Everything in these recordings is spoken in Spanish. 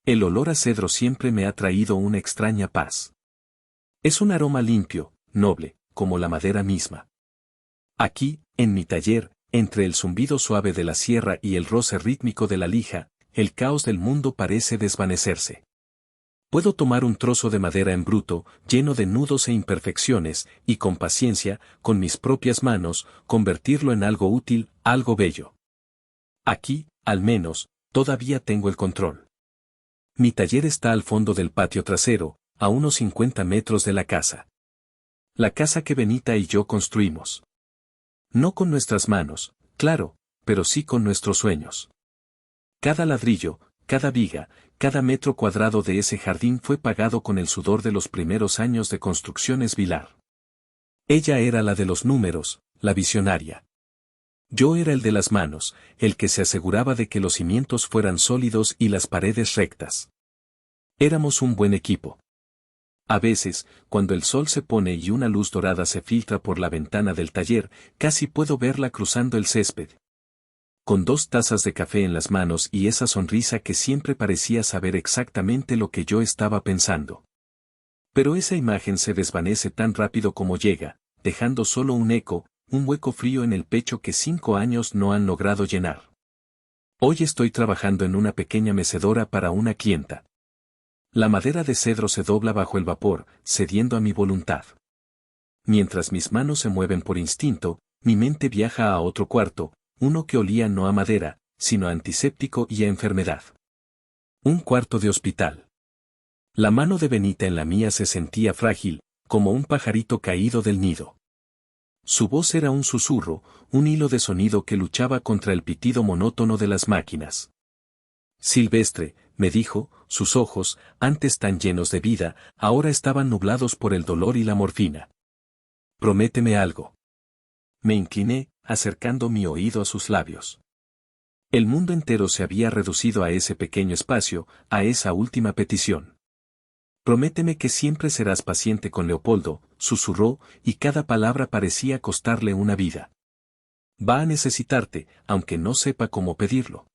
El olor a cedro siempre me ha traído una extraña paz. Es un aroma limpio, noble, como la madera misma. Aquí, en mi taller, entre el zumbido suave de la sierra y el roce rítmico de la lija, el caos del mundo parece desvanecerse. Puedo tomar un trozo de madera en bruto, lleno de nudos e imperfecciones, y con paciencia, con mis propias manos, convertirlo en algo útil, algo bello. Aquí, al menos, todavía tengo el control. Mi taller está al fondo del patio trasero, a unos 50 metros de la casa. La casa que Benita y yo construimos. No con nuestras manos, claro, pero sí con nuestros sueños. Cada ladrillo, cada viga, cada metro cuadrado de ese jardín fue pagado con el sudor de los primeros años de construcciones Vilar. Ella era la de los números, la visionaria. Yo era el de las manos, el que se aseguraba de que los cimientos fueran sólidos y las paredes rectas. Éramos un buen equipo. A veces, cuando el sol se pone y una luz dorada se filtra por la ventana del taller, casi puedo verla cruzando el césped. Con 2 tazas de café en las manos y esa sonrisa que siempre parecía saber exactamente lo que yo estaba pensando. Pero esa imagen se desvanece tan rápido como llega, dejando solo un eco, un hueco frío en el pecho que 5 años no han logrado llenar. Hoy estoy trabajando en una pequeña mecedora para una clienta. La madera de cedro se dobla bajo el vapor, cediendo a mi voluntad. Mientras mis manos se mueven por instinto, mi mente viaja a otro cuarto, uno que olía no a madera, sino a antiséptico y a enfermedad. Un cuarto de hospital. La mano de Benita en la mía se sentía frágil, como un pajarito caído del nido. Su voz era un susurro, un hilo de sonido que luchaba contra el pitido monótono de las máquinas. Silvestre, me dijo, sus ojos, antes tan llenos de vida, ahora estaban nublados por el dolor y la morfina. Prométeme algo. Me incliné, acercando mi oído a sus labios. El mundo entero se había reducido a ese pequeño espacio, a esa última petición. Prométeme que siempre serás paciente con Leopoldo, susurró, y cada palabra parecía costarle una vida. Va a necesitarte, aunque no sepa cómo pedirlo.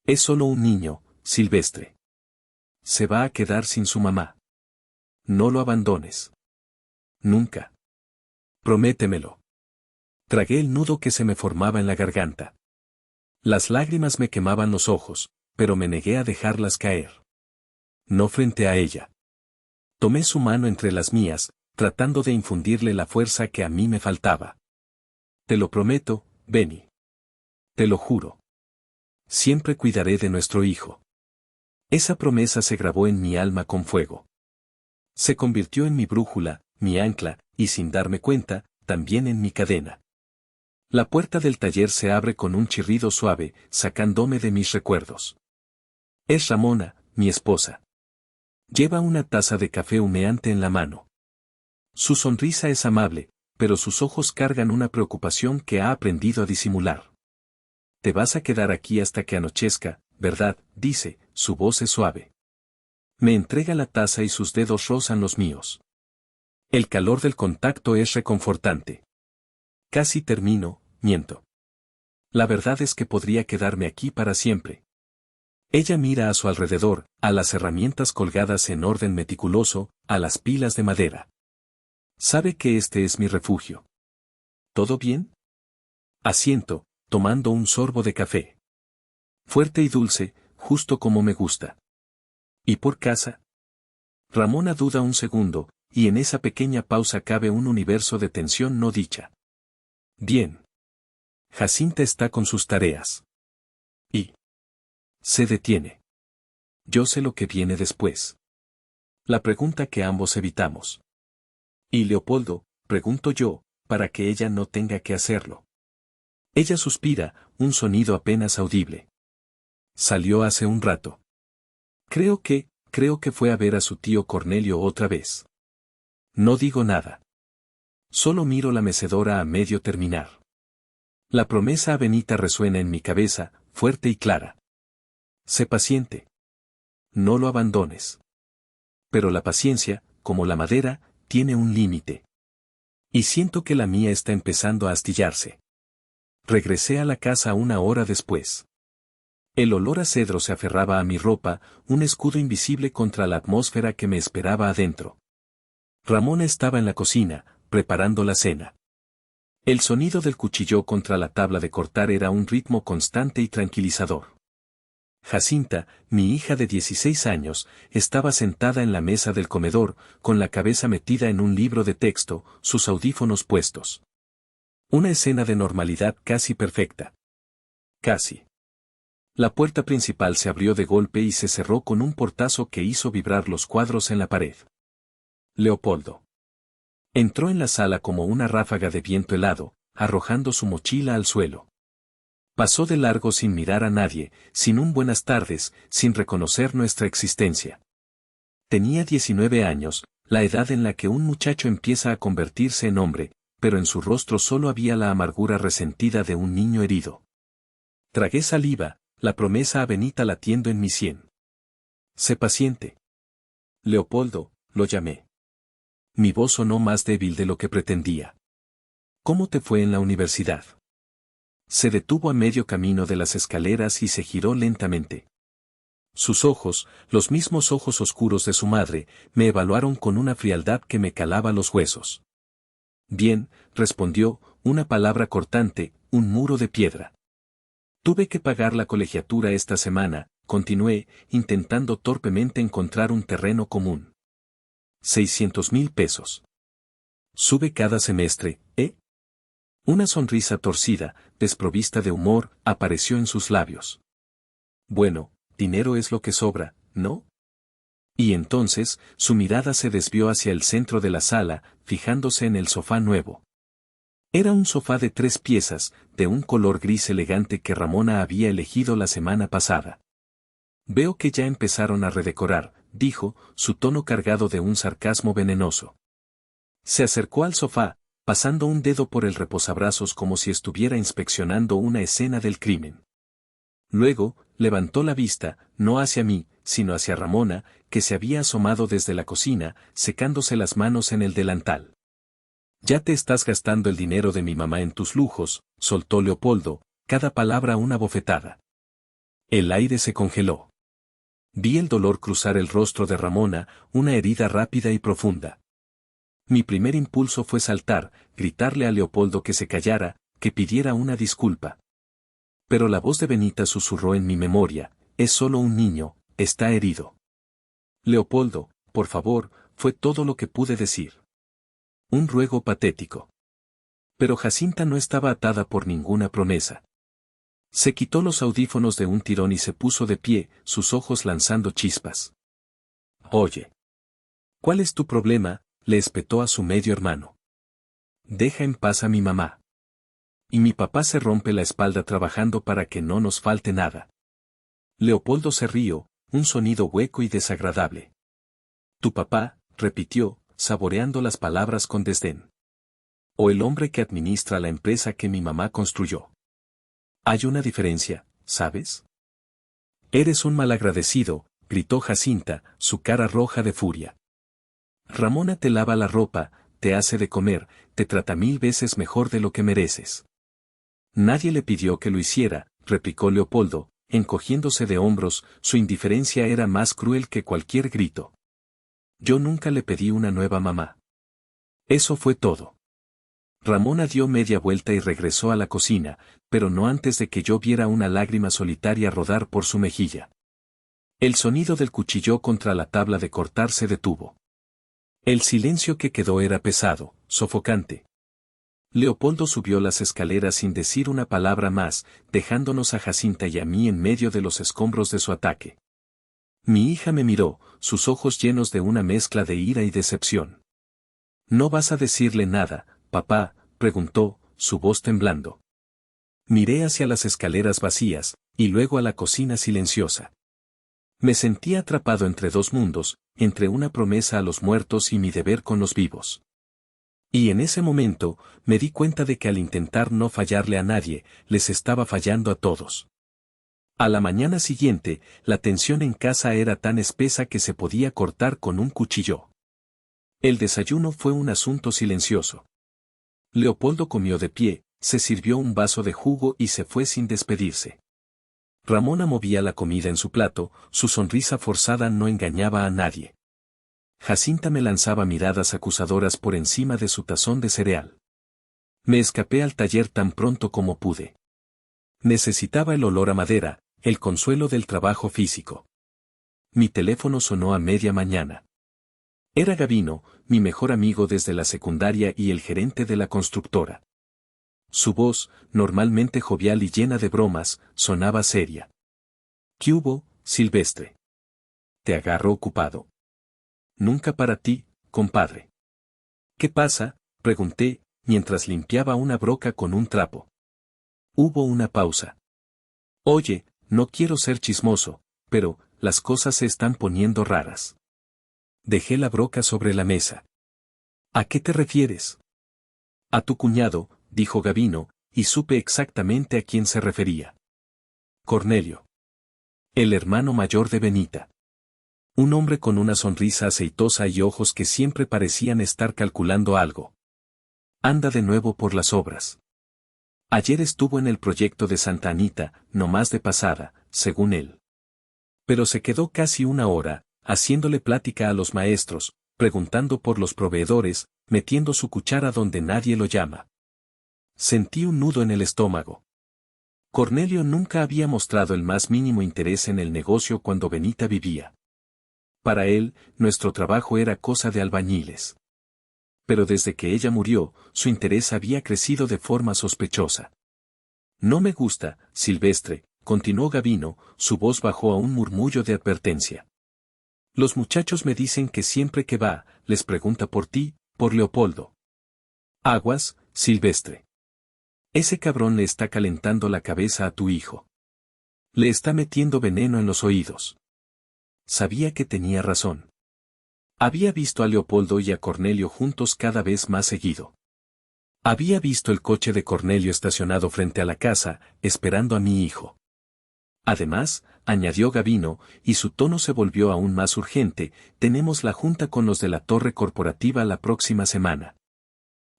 Es solo un niño, Silvestre. Se va a quedar sin su mamá. No lo abandones. Nunca. Prométemelo. Tragué el nudo que se me formaba en la garganta. Las lágrimas me quemaban los ojos, pero me negué a dejarlas caer. No frente a ella. Tomé su mano entre las mías, tratando de infundirle la fuerza que a mí me faltaba. Te lo prometo, Benny. Te lo juro. Siempre cuidaré de nuestro hijo. Esa promesa se grabó en mi alma con fuego. Se convirtió en mi brújula, mi ancla, y sin darme cuenta, también en mi cadena. La puerta del taller se abre con un chirrido suave, sacándome de mis recuerdos. Es Ramona, mi esposa. Lleva una taza de café humeante en la mano. Su sonrisa es amable, pero sus ojos cargan una preocupación que ha aprendido a disimular. Te vas a quedar aquí hasta que anochezca, ¿verdad?, dice, su voz es suave. Me entrega la taza y sus dedos rozan los míos. El calor del contacto es reconfortante. Casi termino, miento. La verdad es que podría quedarme aquí para siempre. Ella mira a su alrededor, a las herramientas colgadas en orden meticuloso, a las pilas de madera. Sabe que este es mi refugio. ¿Todo bien? Asiento, tomando un sorbo de café. Fuerte y dulce, justo como me gusta. ¿Y por casa? Ramona duda un segundo, y en esa pequeña pausa cabe un universo de tensión no dicha. Bien. Jacinta está con sus tareas. Y se detiene. Yo sé lo que viene después. La pregunta que ambos evitamos. ¿Y Leopoldo?, pregunto yo, para que ella no tenga que hacerlo. Ella suspira, un sonido apenas audible. Salió hace un rato. Creo que fue a ver a su tío Cornelio otra vez. No digo nada. Solo miro la mecedora a medio terminar. La promesa a Benita resuena en mi cabeza, fuerte y clara. Sé paciente. No lo abandones. Pero la paciencia, como la madera, tiene un límite. Y siento que la mía está empezando a astillarse. Regresé a la casa una hora después. El olor a cedro se aferraba a mi ropa, un escudo invisible contra la atmósfera que me esperaba adentro. Ramona estaba en la cocina, preparando la cena. El sonido del cuchillo contra la tabla de cortar era un ritmo constante y tranquilizador. Jacinta, mi hija de 16 años, estaba sentada en la mesa del comedor, con la cabeza metida en un libro de texto, sus audífonos puestos. Una escena de normalidad casi perfecta. Casi. La puerta principal se abrió de golpe y se cerró con un portazo que hizo vibrar los cuadros en la pared. Leopoldo. Entró en la sala como una ráfaga de viento helado, arrojando su mochila al suelo. Pasó de largo sin mirar a nadie, sin un buenas tardes, sin reconocer nuestra existencia. Tenía 19 años, la edad en la que un muchacho empieza a convertirse en hombre, pero en su rostro solo había la amargura resentida de un niño herido. Tragué saliva, la promesa a Benita latiendo en mi sien. Sé paciente. Leopoldo, lo llamé. Mi voz sonó más débil de lo que pretendía. ¿Cómo te fue en la universidad? Se detuvo a medio camino de las escaleras y se giró lentamente. Sus ojos, los mismos ojos oscuros de su madre, me evaluaron con una frialdad que me calaba los huesos. Bien, respondió, una palabra cortante, un muro de piedra. Tuve que pagar la colegiatura esta semana, continué, intentando torpemente encontrar un terreno común. 600,000 pesos. Sube cada semestre, ¿eh? Una sonrisa torcida, desprovista de humor, apareció en sus labios. Bueno, dinero es lo que sobra, ¿no? Y entonces, su mirada se desvió hacia el centro de la sala, fijándose en el sofá nuevo. Era un sofá de 3 piezas, de un color gris elegante que Ramona había elegido la semana pasada. Veo que ya empezaron a redecorar, dijo, su tono cargado de un sarcasmo venenoso. Se acercó al sofá, pasando un dedo por el reposabrazos como si estuviera inspeccionando una escena del crimen. Luego, levantó la vista, no hacia mí, sino hacia Ramona, que se había asomado desde la cocina, secándose las manos en el delantal. Ya te estás gastando el dinero de mi mamá en tus lujos, soltó Leopoldo, cada palabra una bofetada. El aire se congeló. Vi el dolor cruzar el rostro de Ramona, una herida rápida y profunda. Mi primer impulso fue saltar, gritarle a Leopoldo que se callara, que pidiera una disculpa. Pero la voz de Benita susurró en mi memoria, es solo un niño, está herido. Leopoldo, por favor, fue todo lo que pude decir. Un ruego patético. Pero Jacinta no estaba atada por ninguna promesa. Se quitó los audífonos de un tirón y se puso de pie, sus ojos lanzando chispas. Oye. ¿Cuál es tu problema? Le espetó a su medio hermano. Deja en paz a mi mamá. Y mi papá se rompe la espalda trabajando para que no nos falte nada. Leopoldo se rió, un sonido hueco y desagradable. Tu papá, repitió, saboreando las palabras con desdén. O el hombre que administra la empresa que mi mamá construyó. Hay una diferencia, ¿sabes? Eres un malagradecido, gritó Jacinta, su cara roja de furia. Ramona te lava la ropa, te hace de comer, te trata 1000 veces mejor de lo que mereces. Nadie le pidió que lo hiciera, replicó Leopoldo, encogiéndose de hombros, su indiferencia era más cruel que cualquier grito. Yo nunca le pedí una nueva mamá. Eso fue todo. Ramona dio media vuelta y regresó a la cocina, pero no antes de que yo viera una lágrima solitaria rodar por su mejilla. El sonido del cuchillo contra la tabla de cortar se detuvo. El silencio que quedó era pesado, sofocante. Leopoldo subió las escaleras sin decir una palabra más, dejándonos a Jacinta y a mí en medio de los escombros de su ataque. Mi hija me miró, sus ojos llenos de una mezcla de ira y decepción. ¿No vas a decirle nada, papá?, preguntó, su voz temblando. Miré hacia las escaleras vacías, y luego a la cocina silenciosa. Me sentí atrapado entre dos mundos, entre una promesa a los muertos y mi deber con los vivos. Y en ese momento, me di cuenta de que al intentar no fallarle a nadie, les estaba fallando a todos. A la mañana siguiente, la tensión en casa era tan espesa que se podía cortar con un cuchillo. El desayuno fue un asunto silencioso. Leopoldo comió de pie, se sirvió un vaso de jugo y se fue sin despedirse. Ramona movía la comida en su plato, su sonrisa forzada no engañaba a nadie. Jacinta me lanzaba miradas acusadoras por encima de su tazón de cereal. Me escapé al taller tan pronto como pude. Necesitaba el olor a madera, el consuelo del trabajo físico. Mi teléfono sonó a media mañana. Era Gabino, mi mejor amigo desde la secundaria y el gerente de la constructora. Su voz, normalmente jovial y llena de bromas, sonaba seria. ¿Qué hubo, Silvestre? ¿Te agarro ocupado? Nunca para ti, compadre. ¿Qué pasa?, pregunté, mientras limpiaba una broca con un trapo. Hubo una pausa. Oye, no quiero ser chismoso, pero las cosas se están poniendo raras. Dejé la broca sobre la mesa. ¿A qué te refieres? A tu cuñado, dijo Gabino, y supe exactamente a quién se refería. Cornelio. El hermano mayor de Benita. Un hombre con una sonrisa aceitosa y ojos que siempre parecían estar calculando algo. Anda de nuevo por las obras. Ayer estuvo en el proyecto de Santa Anita, no más de pasada, según él. Pero se quedó casi una hora, haciéndole plática a los maestros, preguntando por los proveedores, metiendo su cuchara donde nadie lo llama. Sentí un nudo en el estómago. Cornelio nunca había mostrado el más mínimo interés en el negocio cuando Benita vivía. Para él, nuestro trabajo era cosa de albañiles. Pero desde que ella murió, su interés había crecido de forma sospechosa. No me gusta, Silvestre, continuó Gabino, su voz bajó a un murmullo de advertencia. Los muchachos me dicen que siempre que va, les pregunta por ti, por Leopoldo. Aguas, Silvestre. Ese cabrón le está calentando la cabeza a tu hijo. Le está metiendo veneno en los oídos. Sabía que tenía razón. Había visto a Leopoldo y a Cornelio juntos cada vez más seguido. Había visto el coche de Cornelio estacionado frente a la casa, esperando a mi hijo. Además, añadió Gabino, y su tono se volvió aún más urgente, tenemos la junta con los de la torre corporativa la próxima semana.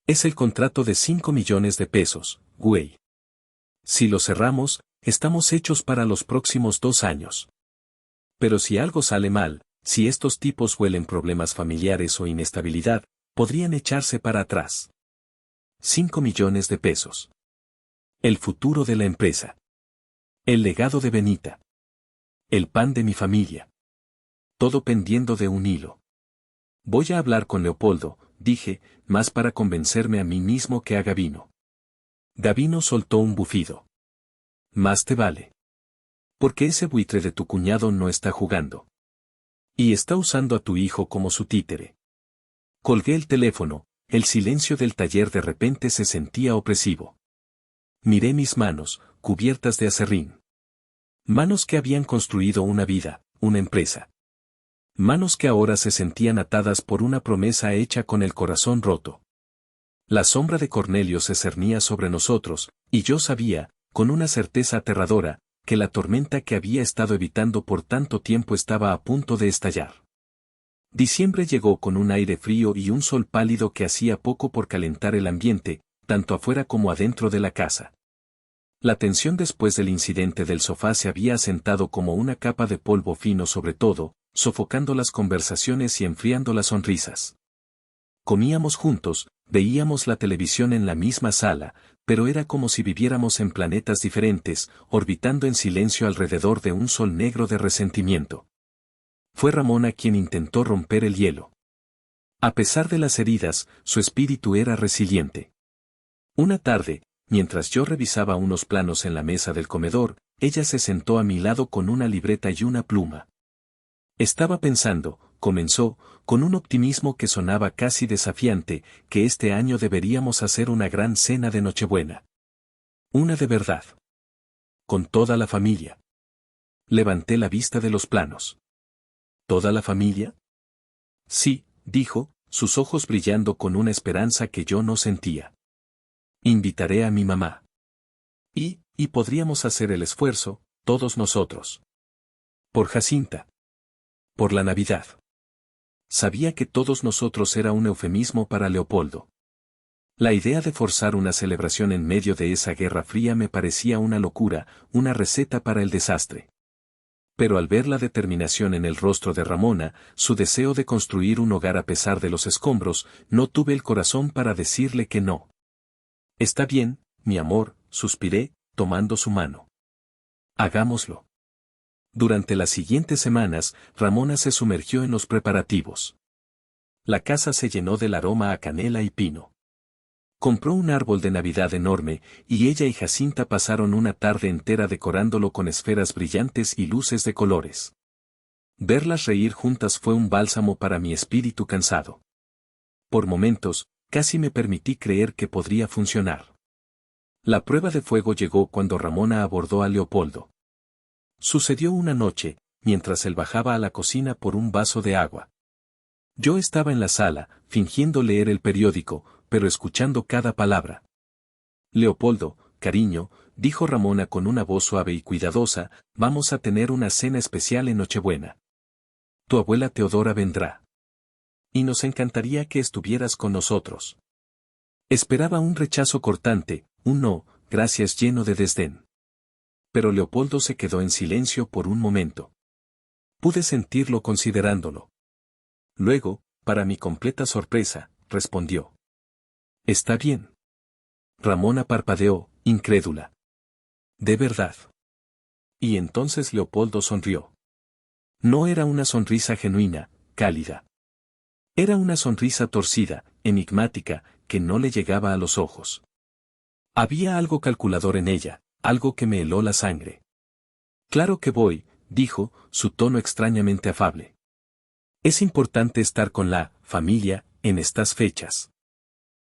Es el contrato de 5 millones de pesos, güey. Si lo cerramos, estamos hechos para los próximos 2 años. Pero si algo sale mal, si estos tipos huelen problemas familiares o inestabilidad, podrían echarse para atrás. 5 millones de pesos. El futuro de la empresa. El legado de Benita. El pan de mi familia. Todo pendiendo de un hilo. Voy a hablar con Leopoldo, dije, más para convencerme a mí mismo que a Gabino. Gabino soltó un bufido. Más te vale. Porque ese buitre de tu cuñado no está jugando. Y está usando a tu hijo como su títere. Colgué el teléfono, el silencio del taller de repente se sentía opresivo. Miré mis manos, cubiertas de aserrín. Manos que habían construido una vida, una empresa. Manos que ahora se sentían atadas por una promesa hecha con el corazón roto. La sombra de Cornelio se cernía sobre nosotros, y yo sabía, con una certeza aterradora, que la tormenta que había estado evitando por tanto tiempo estaba a punto de estallar. Diciembre llegó con un aire frío y un sol pálido que hacía poco por calentar el ambiente, tanto afuera como adentro de la casa. La tensión después del incidente del sofá se había asentado como una capa de polvo fino sobre todo, sofocando las conversaciones y enfriando las sonrisas. Comíamos juntos, veíamos la televisión en la misma sala, pero era como si viviéramos en planetas diferentes, orbitando en silencio alrededor de un sol negro de resentimiento. Fue Ramona quien intentó romper el hielo. A pesar de las heridas, su espíritu era resiliente. Una tarde, mientras yo revisaba unos planos en la mesa del comedor, ella se sentó a mi lado con una libreta y una pluma. Estaba pensando, comenzó, con un optimismo que sonaba casi desafiante, que este año deberíamos hacer una gran cena de Nochebuena. Una de verdad. Con toda la familia. Levanté la vista de los planos. ¿Toda la familia? Sí, dijo, sus ojos brillando con una esperanza que yo no sentía. Invitaré a mi mamá. Y podríamos hacer el esfuerzo, todos nosotros. Por Jacinta. Por la Navidad. Sabía que todos nosotros era un eufemismo para Leopoldo. La idea de forzar una celebración en medio de esa guerra fría me parecía una locura, una receta para el desastre. Pero al ver la determinación en el rostro de Ramona, su deseo de construir un hogar a pesar de los escombros, no tuve el corazón para decirle que no. Está bien, mi amor, suspiré, tomando su mano. Hagámoslo. Durante las siguientes semanas, Ramona se sumergió en los preparativos. La casa se llenó del aroma a canela y pino. Compró un árbol de Navidad enorme, y ella y Jacinta pasaron una tarde entera decorándolo con esferas brillantes y luces de colores. Verlas reír juntas fue un bálsamo para mi espíritu cansado. Por momentos, casi me permití creer que podría funcionar. La prueba de fuego llegó cuando Ramona abordó a Leopoldo. Sucedió una noche, mientras él bajaba a la cocina por un vaso de agua. Yo estaba en la sala, fingiendo leer el periódico, pero escuchando cada palabra. Leopoldo, cariño, dijo Ramona con una voz suave y cuidadosa, vamos a tener una cena especial en Nochebuena. Tu abuela Teodora vendrá. Y nos encantaría que estuvieras con nosotros. Esperaba un rechazo cortante, un no, gracias lleno de desdén. Pero Leopoldo se quedó en silencio por un momento. Pude sentirlo considerándolo. Luego, para mi completa sorpresa, respondió. Está bien. Ramona parpadeó, incrédula. ¿De verdad? Y entonces Leopoldo sonrió. No era una sonrisa genuina, cálida. Era una sonrisa torcida, enigmática, que no le llegaba a los ojos. Había algo calculador en ella, algo que me heló la sangre. Claro que voy, dijo, su tono extrañamente afable. Es importante estar con la familia en estas fechas.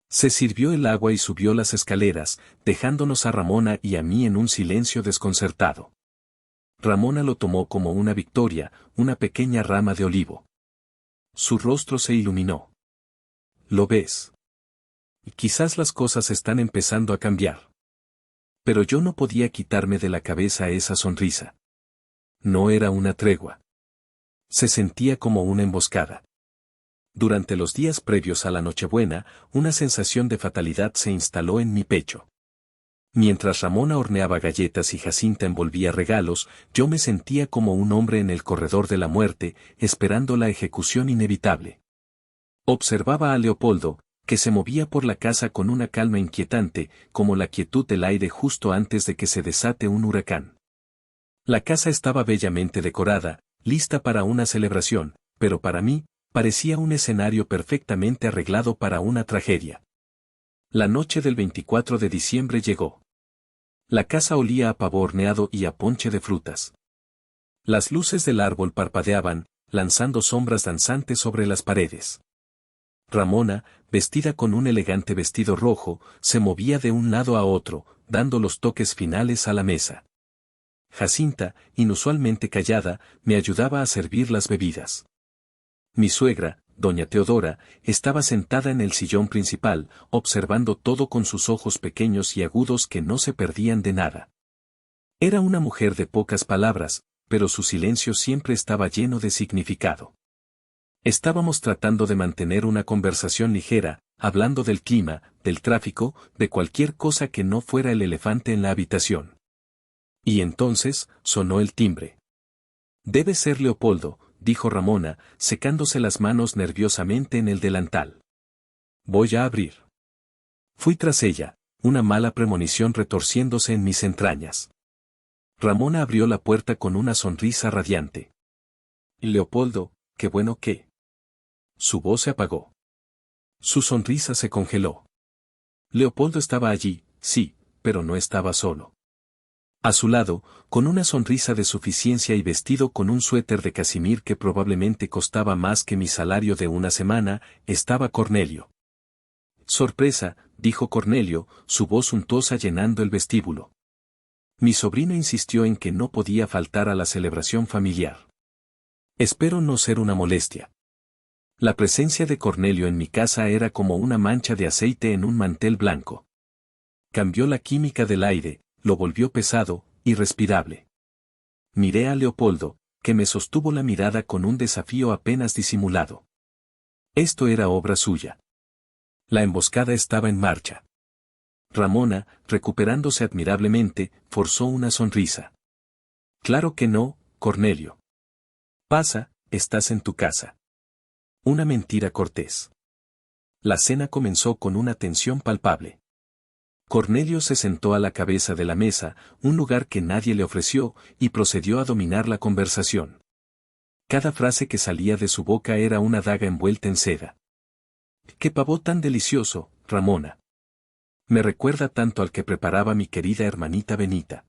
Se sirvió el agua y subió las escaleras, dejándonos a Ramona y a mí en un silencio desconcertado. Ramona lo tomó como una victoria, una pequeña rama de olivo. Su rostro se iluminó. ¿Lo ves? Quizás las cosas están empezando a cambiar. Pero yo no podía quitarme de la cabeza esa sonrisa. No era una tregua. Se sentía como una emboscada. Durante los días previos a la Nochebuena, una sensación de fatalidad se instaló en mi pecho. Mientras Ramona horneaba galletas y Jacinta envolvía regalos, yo me sentía como un hombre en el corredor de la muerte, esperando la ejecución inevitable. Observaba a Leopoldo, que se movía por la casa con una calma inquietante, como la quietud del aire justo antes de que se desate un huracán. La casa estaba bellamente decorada, lista para una celebración, pero para mí, parecía un escenario perfectamente arreglado para una tragedia. La noche del 24 de diciembre llegó. La casa olía a pavo horneado y a ponche de frutas. Las luces del árbol parpadeaban, lanzando sombras danzantes sobre las paredes. Ramona, vestida con un elegante vestido rojo, se movía de un lado a otro, dando los toques finales a la mesa. Jacinta, inusualmente callada, me ayudaba a servir las bebidas. Mi suegra, doña Teodora, estaba sentada en el sillón principal, observando todo con sus ojos pequeños y agudos que no se perdían de nada. Era una mujer de pocas palabras, pero su silencio siempre estaba lleno de significado. Estábamos tratando de mantener una conversación ligera, hablando del clima, del tráfico, de cualquier cosa que no fuera el elefante en la habitación. Y entonces, sonó el timbre. Debe ser Leopoldo, dijo Ramona, secándose las manos nerviosamente en el delantal. Voy a abrir. Fui tras ella, una mala premonición retorciéndose en mis entrañas. Ramona abrió la puerta con una sonrisa radiante. Leopoldo, qué bueno que. Su voz se apagó. Su sonrisa se congeló. Leopoldo estaba allí, sí, pero no estaba solo. A su lado, con una sonrisa de suficiencia y vestido con un suéter de casimir que probablemente costaba más que mi salario de una semana, estaba Cornelio. Sorpresa, dijo Cornelio, su voz untuosa llenando el vestíbulo. Mi sobrino insistió en que no podía faltar a la celebración familiar. Espero no ser una molestia. La presencia de Cornelio en mi casa era como una mancha de aceite en un mantel blanco. Cambió la química del aire, lo volvió pesado, irrespirable. Miré a Leopoldo, que me sostuvo la mirada con un desafío apenas disimulado. Esto era obra suya. La emboscada estaba en marcha. Ramona, recuperándose admirablemente, forzó una sonrisa. Claro que no, Cornelio. Pasa, estás en tu casa. Una mentira cortés. La cena comenzó con una tensión palpable. Cornelio se sentó a la cabeza de la mesa, un lugar que nadie le ofreció, y procedió a dominar la conversación. Cada frase que salía de su boca era una daga envuelta en seda. ¡Qué pavó tan delicioso, Ramona! Me recuerda tanto al que preparaba mi querida hermanita Benita.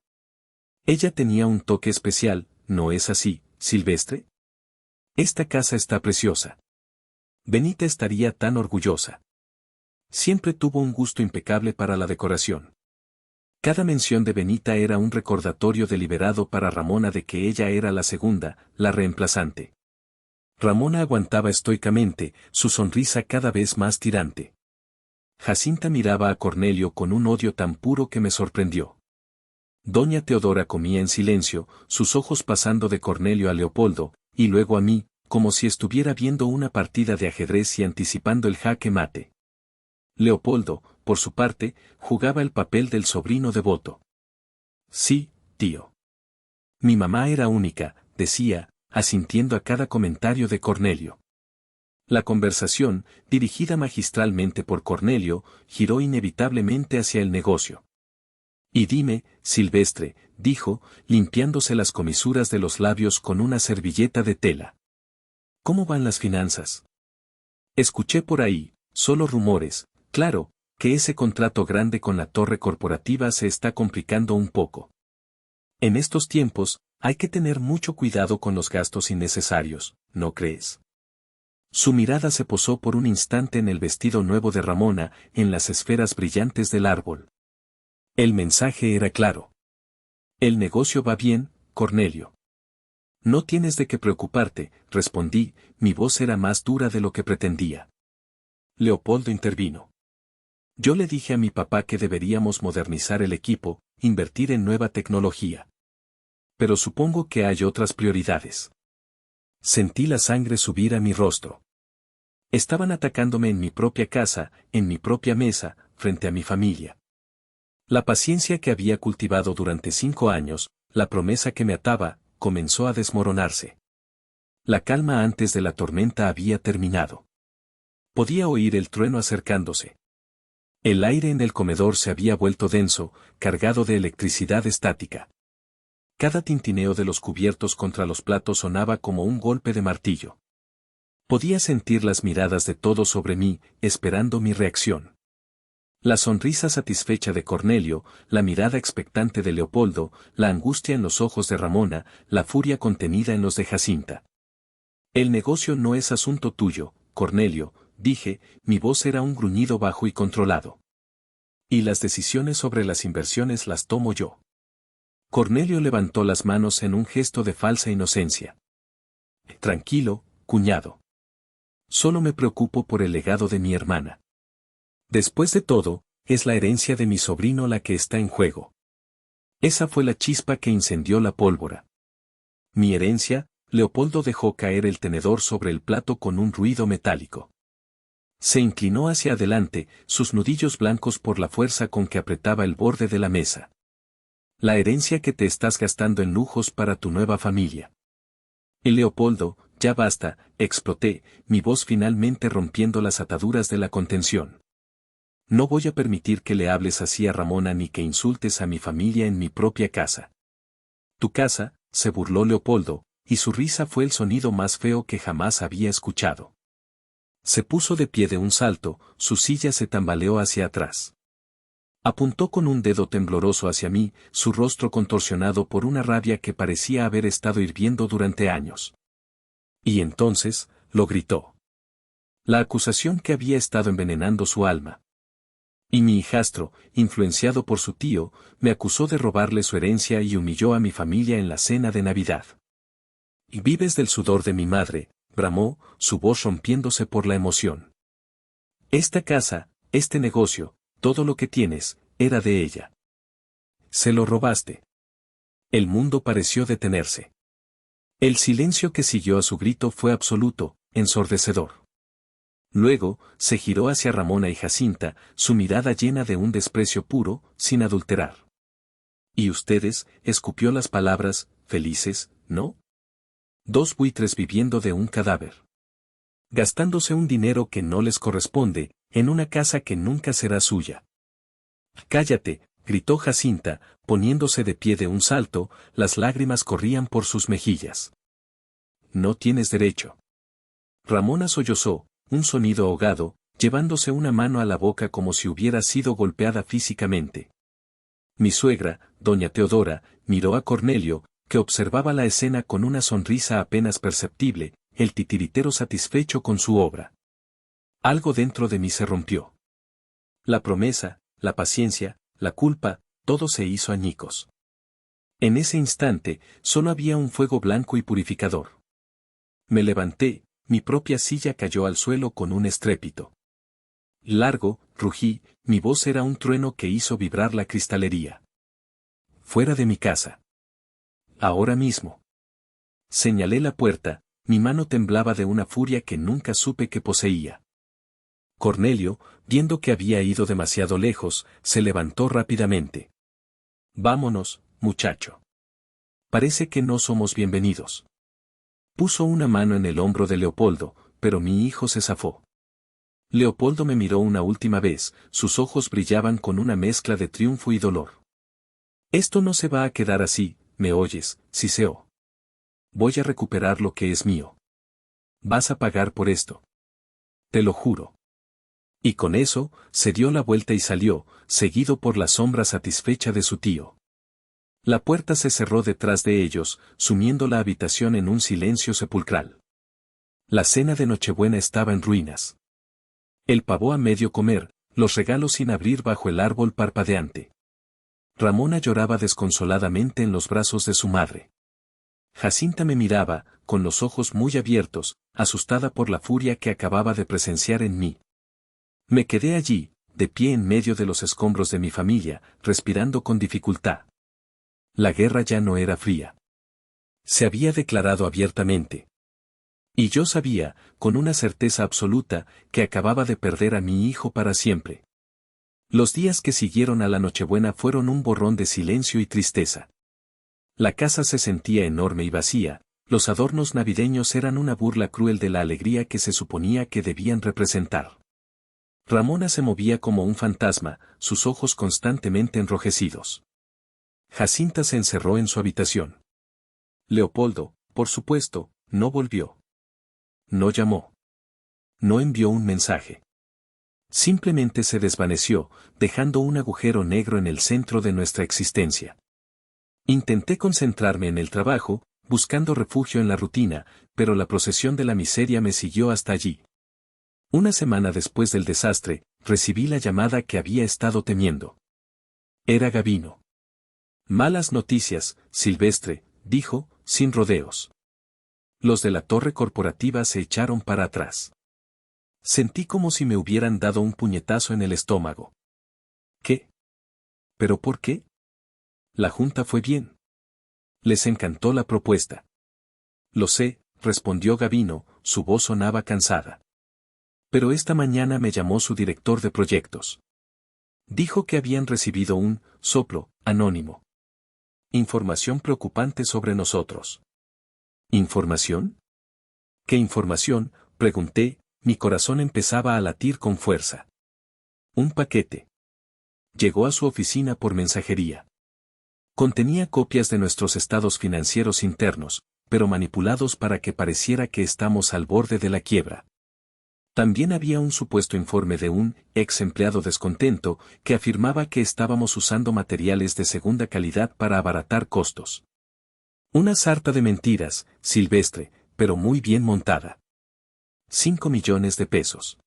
Ella tenía un toque especial, ¿no es así, Silvestre? Esta casa está preciosa. Benita estaría tan orgullosa. Siempre tuvo un gusto impecable para la decoración. Cada mención de Benita era un recordatorio deliberado para Ramona de que ella era la segunda, la reemplazante. Ramona aguantaba estoicamente, su sonrisa cada vez más tirante. Jacinta miraba a Cornelio con un odio tan puro que me sorprendió. Doña Teodora comía en silencio, sus ojos pasando de Cornelio a Leopoldo, y luego a mí, como si estuviera viendo una partida de ajedrez y anticipando el jaque mate. Leopoldo, por su parte, jugaba el papel del sobrino devoto. Sí, tío. Mi mamá era única, decía, asintiendo a cada comentario de Cornelio. La conversación, dirigida magistralmente por Cornelio, giró inevitablemente hacia el negocio. Y dime, Silvestre, dijo, limpiándose las comisuras de los labios con una servilleta de tela. ¿Cómo van las finanzas? Escuché por ahí, solo rumores, claro, que ese contrato grande con la torre corporativa se está complicando un poco. En estos tiempos, hay que tener mucho cuidado con los gastos innecesarios, ¿no crees? Su mirada se posó por un instante en el vestido nuevo de Ramona, en las esferas brillantes del árbol. El mensaje era claro. El negocio va bien, Cornelio. No tienes de qué preocuparte, respondí, mi voz era más dura de lo que pretendía. Leopoldo intervino. Yo le dije a mi papá que deberíamos modernizar el equipo, invertir en nueva tecnología. Pero supongo que hay otras prioridades. Sentí la sangre subir a mi rostro. Estaban atacándome en mi propia casa, en mi propia mesa, frente a mi familia. La paciencia que había cultivado durante 5 años, la promesa que me ataba, comenzó a desmoronarse. La calma antes de la tormenta había terminado. Podía oír el trueno acercándose. El aire en el comedor se había vuelto denso, cargado de electricidad estática. Cada tintineo de los cubiertos contra los platos sonaba como un golpe de martillo. Podía sentir las miradas de todos sobre mí, esperando mi reacción. La sonrisa satisfecha de Cornelio, la mirada expectante de Leopoldo, la angustia en los ojos de Ramona, la furia contenida en los de Jacinta. El negocio no es asunto tuyo, Cornelio, dije, mi voz era un gruñido bajo y controlado. Y las decisiones sobre las inversiones las tomo yo. Cornelio levantó las manos en un gesto de falsa inocencia. Tranquilo, cuñado. Solo me preocupo por el legado de mi hermana. Después de todo, es la herencia de mi sobrino la que está en juego. Esa fue la chispa que incendió la pólvora. Mi herencia, Leopoldo dejó caer el tenedor sobre el plato con un ruido metálico. Se inclinó hacia adelante, sus nudillos blancos por la fuerza con que apretaba el borde de la mesa. La herencia que te estás gastando en lujos para tu nueva familia. El Leopoldo, ya basta, exploté, mi voz finalmente rompiendo las ataduras de la contención. No voy a permitir que le hables así a Ramona ni que insultes a mi familia en mi propia casa. Tu casa, se burló Leopoldo, y su risa fue el sonido más feo que jamás había escuchado. Se puso de pie de un salto, su silla se tambaleó hacia atrás. Apuntó con un dedo tembloroso hacia mí, su rostro contorsionado por una rabia que parecía haber estado hirviendo durante años. Y entonces, lo gritó. La acusación que había estado envenenando su alma. Y mi hijastro, influenciado por su tío, me acusó de robarle su herencia y humilló a mi familia en la cena de Navidad. Y vives del sudor de mi madre, bramó, su voz rompiéndose por la emoción. Esta casa, este negocio, todo lo que tienes, era de ella. Se lo robaste. El mundo pareció detenerse. El silencio que siguió a su grito fue absoluto, ensordecedor. Luego, se giró hacia Ramona y Jacinta, su mirada llena de un desprecio puro, sin adulterar. Y ustedes, escupió las palabras, felices, ¿no? Dos buitres viviendo de un cadáver. Gastándose un dinero que no les corresponde, en una casa que nunca será suya. Cállate, gritó Jacinta, poniéndose de pie de un salto, las lágrimas corrían por sus mejillas. No tienes derecho. Ramona sollozó, un sonido ahogado, llevándose una mano a la boca como si hubiera sido golpeada físicamente. Mi suegra, doña Teodora, miró a Cornelio, que observaba la escena con una sonrisa apenas perceptible, el titiritero satisfecho con su obra. Algo dentro de mí se rompió. La promesa, la paciencia, la culpa, todo se hizo añicos. En ese instante, solo había un fuego blanco y purificador. Me levanté, mi propia silla cayó al suelo con un estrépito. Largo, rugí, mi voz era un trueno que hizo vibrar la cristalería. Fuera de mi casa. Ahora mismo. Señalé la puerta, mi mano temblaba de una furia que nunca supe que poseía. Cornelio, viendo que había ido demasiado lejos, se levantó rápidamente. Vámonos, muchacho. Parece que no somos bienvenidos. Puso una mano en el hombro de Leopoldo, pero mi hijo se zafó. Leopoldo me miró una última vez, sus ojos brillaban con una mezcla de triunfo y dolor. Esto no se va a quedar así, ¿me oyes, Siseo? Voy a recuperar lo que es mío. Vas a pagar por esto. Te lo juro. Y con eso, se dio la vuelta y salió, seguido por la sombra satisfecha de su tío. La puerta se cerró detrás de ellos, sumiendo la habitación en un silencio sepulcral. La cena de Nochebuena estaba en ruinas. El pavó a medio comer, los regalos sin abrir bajo el árbol parpadeante. Ramona lloraba desconsoladamente en los brazos de su madre. Jacinta me miraba, con los ojos muy abiertos, asustada por la furia que acababa de presenciar en mí. Me quedé allí, de pie en medio de los escombros de mi familia, respirando con dificultad. La guerra ya no era fría. Se había declarado abiertamente. Y yo sabía, con una certeza absoluta, que acababa de perder a mi hijo para siempre. Los días que siguieron a la Nochebuena fueron un borrón de silencio y tristeza. La casa se sentía enorme y vacía, los adornos navideños eran una burla cruel de la alegría que se suponía que debían representar. Ramona se movía como un fantasma, sus ojos constantemente enrojecidos. Jacinta se encerró en su habitación. Leopoldo, por supuesto, no volvió. No llamó. No envió un mensaje. Simplemente se desvaneció, dejando un agujero negro en el centro de nuestra existencia. Intenté concentrarme en el trabajo, buscando refugio en la rutina, pero la procesión de la miseria me siguió hasta allí. Una semana después del desastre, recibí la llamada que había estado temiendo. Era Gabino. Malas noticias, Silvestre, dijo, sin rodeos. Los de la torre corporativa se echaron para atrás. Sentí como si me hubieran dado un puñetazo en el estómago. ¿Qué? ¿Pero por qué? La junta fue bien. Les encantó la propuesta. Lo sé, respondió Gabino, su voz sonaba cansada. Pero esta mañana me llamó su director de proyectos. Dijo que habían recibido un soplo anónimo. Información preocupante sobre nosotros. ¿Información? ¿Qué información?, pregunté, mi corazón empezaba a latir con fuerza. Un paquete. Llegó a su oficina por mensajería. Contenía copias de nuestros estados financieros internos, pero manipulados para que pareciera que estamos al borde de la quiebra. También había un supuesto informe de un ex empleado descontento que afirmaba que estábamos usando materiales de segunda calidad para abaratar costos. Una sarta de mentiras, Silvestre, pero muy bien montada. 5 millones de pesos.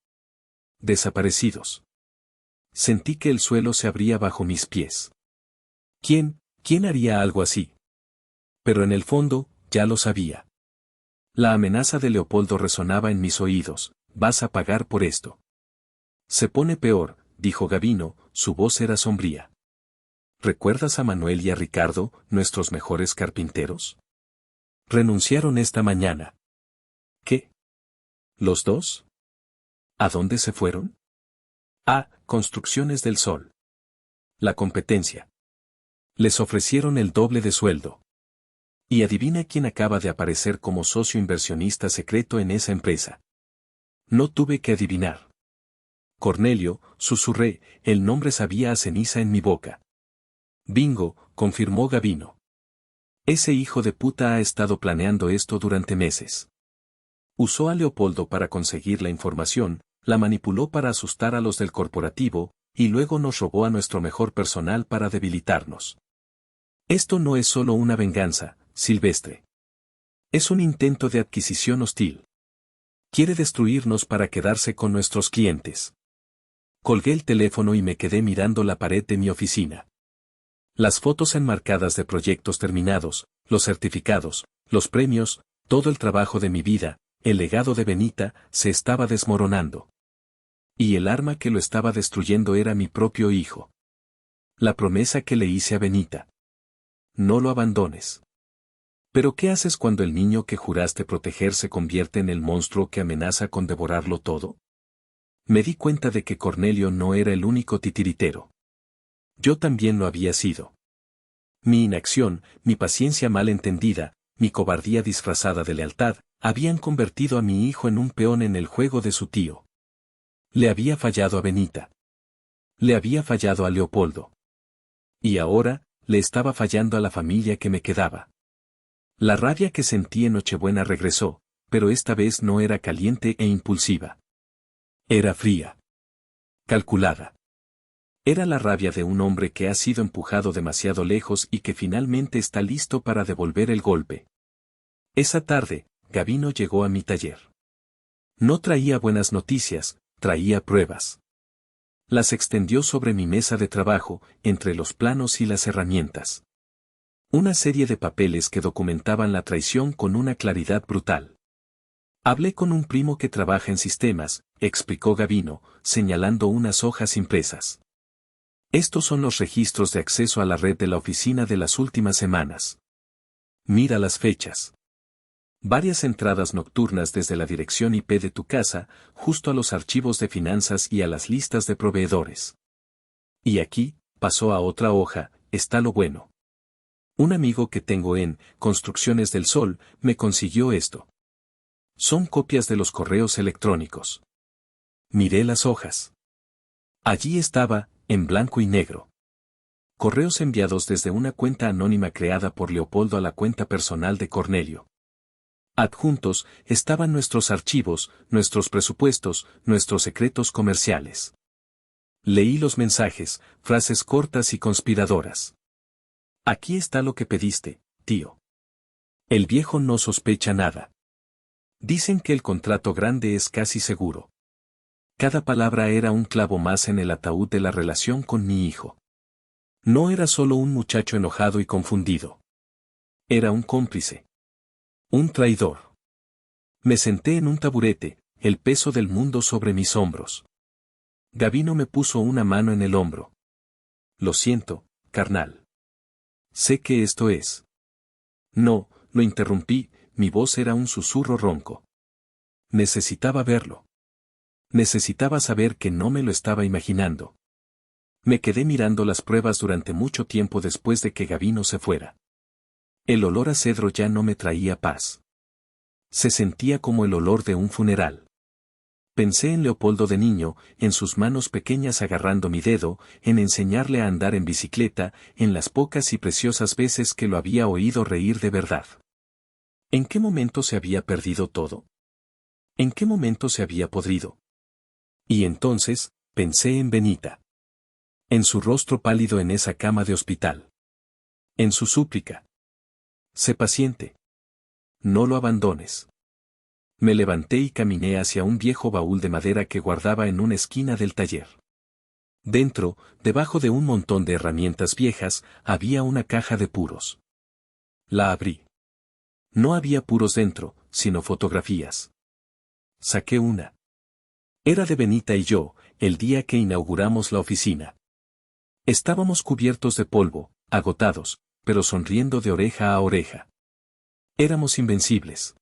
Desaparecidos. Sentí que el suelo se abría bajo mis pies. ¿Quién haría algo así? Pero en el fondo, ya lo sabía. La amenaza de Leopoldo resonaba en mis oídos, vas a pagar por esto. Se pone peor, dijo Gabino, su voz era sombría. ¿Recuerdas a Manuel y a Ricardo, nuestros mejores carpinteros? Renunciaron esta mañana. ¿Qué? ¿Los dos? ¿A dónde se fueron? A. Construcciones del Sol. La competencia. Les ofrecieron el doble de sueldo. Y adivina quién acaba de aparecer como socio inversionista secreto en esa empresa. No tuve que adivinar. Cornelio, susurré, el nombre sabía a ceniza en mi boca. Bingo, confirmó Gavino. Ese hijo de puta ha estado planeando esto durante meses. Usó a Leopoldo para conseguir la información, la manipuló para asustar a los del corporativo, y luego nos robó a nuestro mejor personal para debilitarnos. Esto no es solo una venganza, Silvestre. Es un intento de adquisición hostil. Quiere destruirnos para quedarse con nuestros clientes. Colgué el teléfono y me quedé mirando la pared de mi oficina. Las fotos enmarcadas de proyectos terminados, los certificados, los premios, todo el trabajo de mi vida, el legado de Benita, se estaba desmoronando. Y el arma que lo estaba destruyendo era mi propio hijo. La promesa que le hice a Benita. No lo abandones. ¿Pero qué haces cuando el niño que juraste proteger se convierte en el monstruo que amenaza con devorarlo todo? Me di cuenta de que Cornelio no era el único titiritero. Yo también lo había sido. Mi inacción, mi paciencia mal entendida, mi cobardía disfrazada de lealtad, habían convertido a mi hijo en un peón en el juego de su tío. Le había fallado a Benita. Le había fallado a Leopoldo. Y ahora, le estaba fallando a la familia que me quedaba. La rabia que sentí en Nochebuena regresó, pero esta vez no era caliente e impulsiva. Era fría. Calculada. Era la rabia de un hombre que ha sido empujado demasiado lejos y que finalmente está listo para devolver el golpe. Esa tarde, Gavino llegó a mi taller. No traía buenas noticias, traía pruebas. Las extendió sobre mi mesa de trabajo, entre los planos y las herramientas. Una serie de papeles que documentaban la traición con una claridad brutal. Hablé con un primo que trabaja en sistemas, explicó Gavino, señalando unas hojas impresas. Estos son los registros de acceso a la red de la oficina de las últimas semanas. Mira las fechas. Varias entradas nocturnas desde la dirección IP de tu casa, justo a los archivos de finanzas y a las listas de proveedores. Y aquí, pasó a otra hoja, está lo bueno. Un amigo que tengo en Construcciones del Sol me consiguió esto. Son copias de los correos electrónicos. Miré las hojas. Allí estaba, en blanco y negro. Correos enviados desde una cuenta anónima creada por Leopoldo a la cuenta personal de Cornelio. Adjuntos estaban nuestros archivos, nuestros presupuestos, nuestros secretos comerciales. Leí los mensajes, frases cortas y conspiradoras. Aquí está lo que pediste, tío. El viejo no sospecha nada. Dicen que el contrato grande es casi seguro. Cada palabra era un clavo más en el ataúd de la relación con mi hijo. No era solo un muchacho enojado y confundido. Era un cómplice. Un traidor. Me senté en un taburete, el peso del mundo sobre mis hombros. Gavino me puso una mano en el hombro. Lo siento, carnal. Sé que esto es. No, lo interrumpí, mi voz era un susurro ronco. Necesitaba verlo. Necesitaba saber que no me lo estaba imaginando. Me quedé mirando las pruebas durante mucho tiempo después de que Gavino se fuera. El olor a cedro ya no me traía paz. Se sentía como el olor de un funeral. Pensé en Leopoldo de niño, en sus manos pequeñas agarrando mi dedo, en enseñarle a andar en bicicleta, en las pocas y preciosas veces que lo había oído reír de verdad. ¿En qué momento se había perdido todo? ¿En qué momento se había podrido? Y entonces, pensé en Benita. En su rostro pálido en esa cama de hospital. En su súplica. Sé paciente. No lo abandones. Me levanté y caminé hacia un viejo baúl de madera que guardaba en una esquina del taller. Dentro, debajo de un montón de herramientas viejas, había una caja de puros. La abrí. No había puros dentro, sino fotografías. Saqué una. Era de Benita y yo, el día que inauguramos la oficina. Estábamos cubiertos de polvo, agotados, pero sonriendo de oreja a oreja. Éramos invencibles.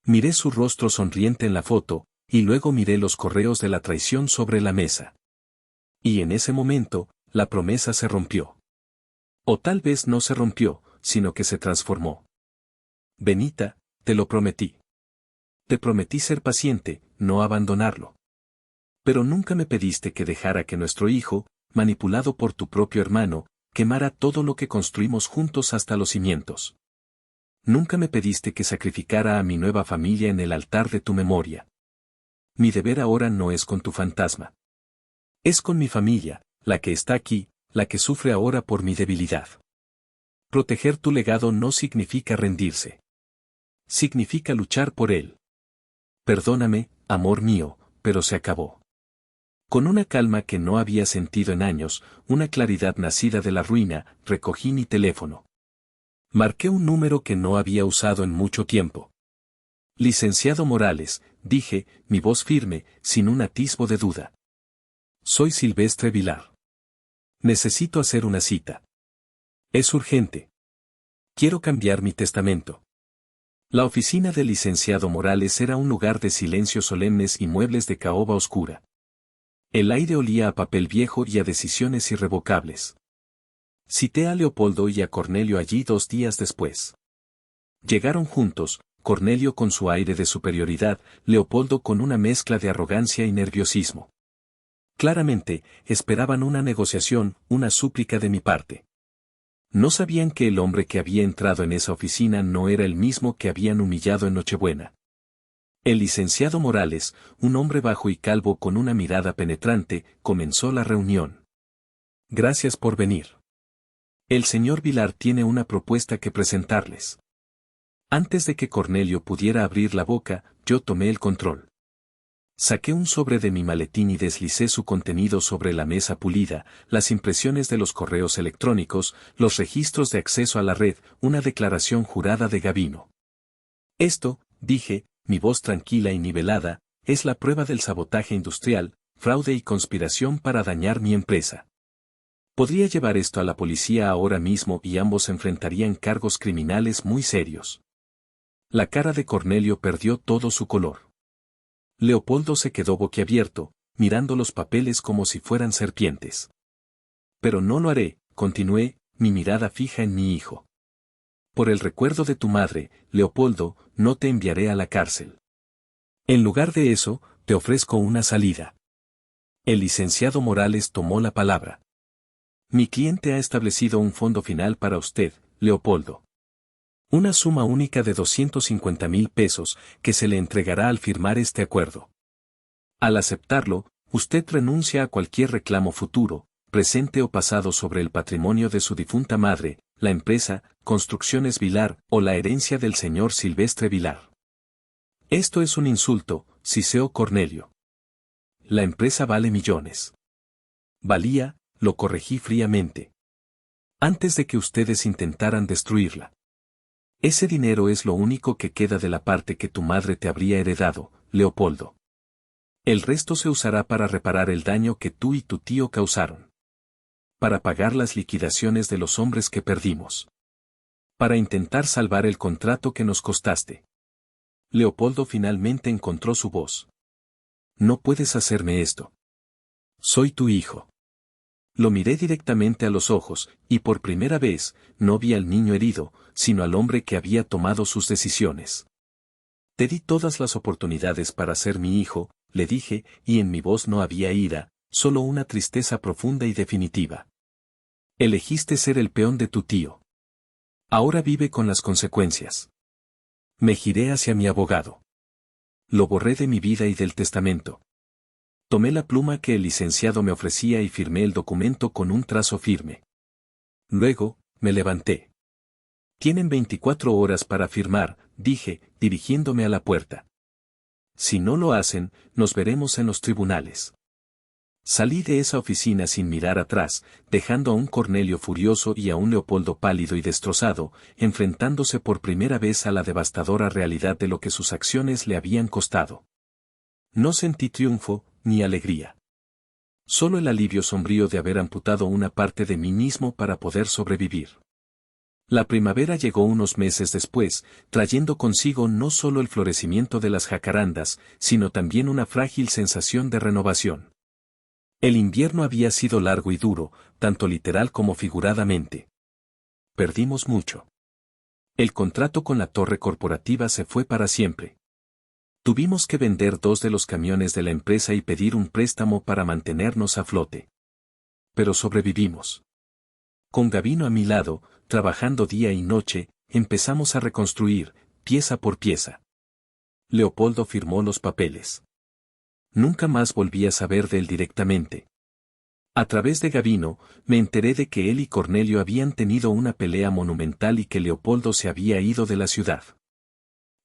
Miré su rostro sonriente en la foto, y luego miré los correos de la traición sobre la mesa. Y en ese momento, la promesa se rompió. O tal vez no se rompió, sino que se transformó. Benita, te lo prometí. Te prometí ser paciente, no abandonarlo. Pero nunca me pediste que dejara que nuestro hijo, manipulado por tu propio hermano, quemara todo lo que construimos juntos hasta los cimientos. Nunca me pediste que sacrificara a mi nueva familia en el altar de tu memoria. Mi deber ahora no es con tu fantasma. Es con mi familia, la que está aquí, la que sufre ahora por mi debilidad. Proteger tu legado no significa rendirse. Significa luchar por él. Perdóname, amor mío, pero se acabó. Con una calma que no había sentido en años, una claridad nacida de la ruina, recogí mi teléfono. Marqué un número que no había usado en mucho tiempo. Licenciado Morales, dije, mi voz firme, sin un atisbo de duda. Soy Silvestre Vilar. Necesito hacer una cita. Es urgente. Quiero cambiar mi testamento. La oficina del licenciado Morales era un lugar de silencios solemnes y muebles de caoba oscura. El aire olía a papel viejo y a decisiones irrevocables. Cité a Leopoldo y a Cornelio allí 2 días después. Llegaron juntos, Cornelio con su aire de superioridad, Leopoldo con una mezcla de arrogancia y nerviosismo. Claramente, esperaban una negociación, una súplica de mi parte. No sabían que el hombre que había entrado en esa oficina no era el mismo que habían humillado en Nochebuena. El licenciado Morales, un hombre bajo y calvo con una mirada penetrante, comenzó la reunión. Gracias por venir. El señor Vilar tiene una propuesta que presentarles. Antes de que Cornelio pudiera abrir la boca, yo tomé el control. Saqué un sobre de mi maletín y deslicé su contenido sobre la mesa pulida, las impresiones de los correos electrónicos, los registros de acceso a la red, una declaración jurada de Gavino. Esto, dije, mi voz tranquila y nivelada, es la prueba del sabotaje industrial, fraude y conspiración para dañar mi empresa. Podría llevar esto a la policía ahora mismo y ambos enfrentarían cargos criminales muy serios. La cara de Cornelio perdió todo su color. Leopoldo se quedó boquiabierto, mirando los papeles como si fueran serpientes. Pero no lo haré, continué, mi mirada fija en mi hijo. Por el recuerdo de tu madre, Leopoldo, no te enviaré a la cárcel. En lugar de eso, te ofrezco una salida. El licenciado Morales tomó la palabra. Mi cliente ha establecido un fondo final para usted, Leopoldo. Una suma única de 250,000 pesos, que se le entregará al firmar este acuerdo. Al aceptarlo, usted renuncia a cualquier reclamo futuro, presente o pasado sobre el patrimonio de su difunta madre, la empresa, Construcciones Vilar, o la herencia del señor Silvestre Vilar. Esto es un insulto, siseó Cornelio. La empresa vale millones. Valía, lo corregí fríamente. Antes de que ustedes intentaran destruirla. Ese dinero es lo único que queda de la parte que tu madre te habría heredado, Leopoldo. El resto se usará para reparar el daño que tú y tu tío causaron. Para pagar las liquidaciones de los hombres que perdimos. Para intentar salvar el contrato que nos costaste. Leopoldo finalmente encontró su voz. No puedes hacerme esto. Soy tu hijo. Lo miré directamente a los ojos, y por primera vez, no vi al niño herido, sino al hombre que había tomado sus decisiones. Te di todas las oportunidades para ser mi hijo, le dije, y en mi voz no había ira, solo una tristeza profunda y definitiva. Elegiste ser el peón de tu tío. Ahora vive con las consecuencias. Me giré hacia mi abogado. Lo borré de mi vida y del testamento. Tomé la pluma que el licenciado me ofrecía y firmé el documento con un trazo firme. Luego, me levanté. Tienen 24 horas para firmar, dije, dirigiéndome a la puerta. Si no lo hacen, nos veremos en los tribunales. Salí de esa oficina sin mirar atrás, dejando a un Cornelio furioso y a un Leopoldo pálido y destrozado, enfrentándose por primera vez a la devastadora realidad de lo que sus acciones le habían costado. No sentí triunfo, ni alegría. Solo el alivio sombrío de haber amputado una parte de mí mismo para poder sobrevivir. La primavera llegó unos meses después, trayendo consigo no solo el florecimiento de las jacarandas, sino también una frágil sensación de renovación. El invierno había sido largo y duro, tanto literal como figuradamente. Perdimos mucho. El contrato con la torre corporativa se fue para siempre. Tuvimos que vender 2 de los camiones de la empresa y pedir un préstamo para mantenernos a flote. Pero sobrevivimos. Con Gavino a mi lado, trabajando día y noche, empezamos a reconstruir, pieza por pieza. Leopoldo firmó los papeles. Nunca más volví a saber de él directamente. A través de Gavino, me enteré de que él y Cornelio habían tenido una pelea monumental y que Leopoldo se había ido de la ciudad.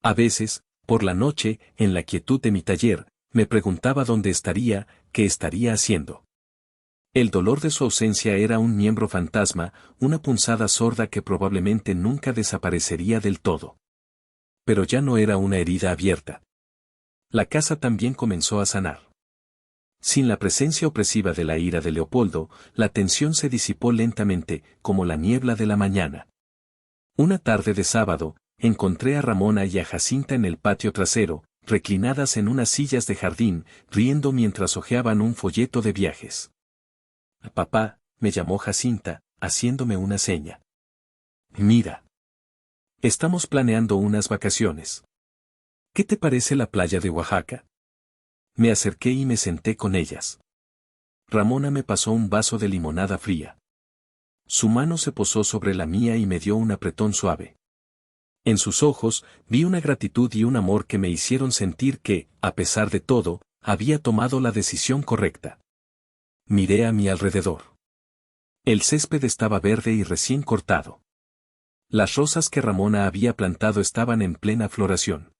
A veces, por la noche, en la quietud de mi taller, me preguntaba dónde estaría, qué estaría haciendo. El dolor de su ausencia era un miembro fantasma, una punzada sorda que probablemente nunca desaparecería del todo. Pero ya no era una herida abierta. La casa también comenzó a sanar. Sin la presencia opresiva de la ira de Leopoldo, la tensión se disipó lentamente, como la niebla de la mañana. Una tarde de sábado, encontré a Ramona y a Jacinta en el patio trasero, reclinadas en unas sillas de jardín, riendo mientras hojeaban un folleto de viajes. «Papá», me llamó Jacinta, haciéndome una seña. «Mira. Estamos planeando unas vacaciones. ¿Qué te parece la playa de Oaxaca?» Me acerqué y me senté con ellas. Ramona me pasó un vaso de limonada fría. Su mano se posó sobre la mía y me dio un apretón suave. En sus ojos vi una gratitud y un amor que me hicieron sentir que, a pesar de todo, había tomado la decisión correcta. Miré a mi alrededor. El césped estaba verde y recién cortado. Las rosas que Ramona había plantado estaban en plena floración.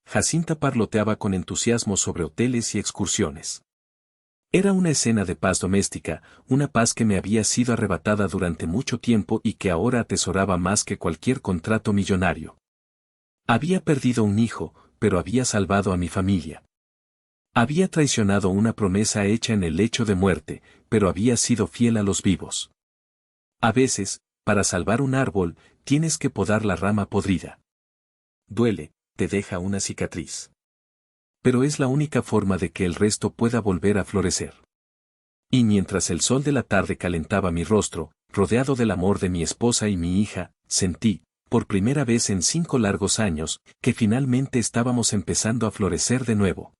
Jacinta parloteaba con entusiasmo sobre hoteles y excursiones. Era una escena de paz doméstica, una paz que me había sido arrebatada durante mucho tiempo y que ahora atesoraba más que cualquier contrato millonario. Había perdido un hijo, pero había salvado a mi familia. Había traicionado una promesa hecha en el lecho de muerte, pero había sido fiel a los vivos. A veces, para salvar un árbol, tienes que podar la rama podrida. Duele, te deja una cicatriz. Pero es la única forma de que el resto pueda volver a florecer. Y mientras el sol de la tarde calentaba mi rostro, rodeado del amor de mi esposa y mi hija, sentí, por primera vez en 5 largos años, que finalmente estábamos empezando a florecer de nuevo.